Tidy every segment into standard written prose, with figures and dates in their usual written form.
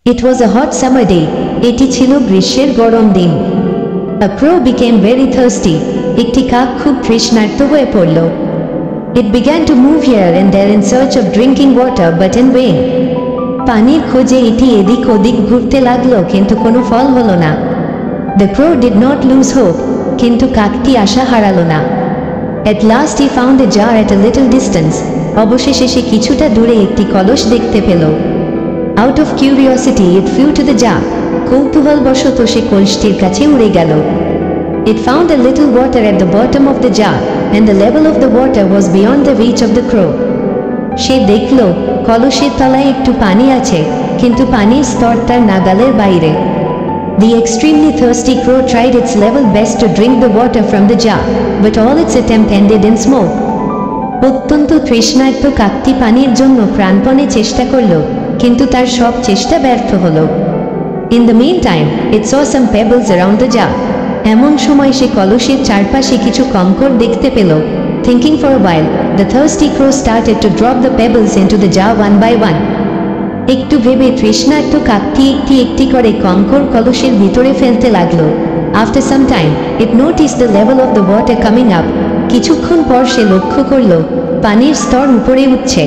It was a hot summer day. এটি ছিল গ্রীষ্মের গরম দিন। A crow became very thirsty. একটি কাক খুব তৃষ্ণার্ত হয়ে পড়ল। It began to move here and there in search of drinking water, but in vain. পানির খোঁজে এটি এদিক ওদিক ঘুরতে লাগলো, কিন্তু কোনো ফল হলো না। The crow did not lose hope. কিন্তু কাকটি আশা হারালো না। At last he found a jar at a little distance. অবশেষে সে কিছুটা দূরে একটি কলস দেখতে পেল। Out of curiosity it flew to the jar. কৌতূহলবশত সে কলসটির কাছে উড়ে গেল। It found a little water at the bottom of the jar, and the level of the water was beyond the reach of the crow. সে দেখল কলসের তলায় একটু পানি আছে, কিন্তু পানির স্তর তার নাগালের বাইরে। The extremely thirsty crow tried its level best to drink the water from the jar, but all its attempt ended in smoke. অত্যন্ত তৃষ্ণার্ত কাকটি পানির জন্য প্রাণপণে চেষ্টা করল, কিন্তু তার সব চেষ্টা ব্যর্থ হল। In the meantime, it saw some pebbles around the jar. এমন সময় সে কলসের চারপাশে কিছু কঙ্কর দেখতে পেল। Thinking for a while, the thirsty crow started to drop the pebbles into the jar one by one. একটু ভেবে তৃষ্ণার্ত কাকটি একটি একটি করে কঙ্কর কলসের ভিতরে ফেলতে লাগলো। After some time, it noticed the level of the water coming up. কিছুক্ষণ পর সে লক্ষ্য করল পানির স্তর উপরে উঠছে।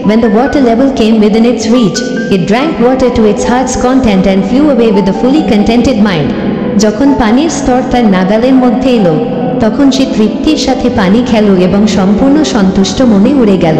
When the water level came within its reach, it drank water to its heart's content and flew away with a fully contented mind. যখন পানির স্তর তার নাগালের মধ্যে এলো, তখন সে তৃপ্তির সাথে পানি খেলো এবং সম্পূর্ণ সন্তুষ্ট মনে উড়ে গেল।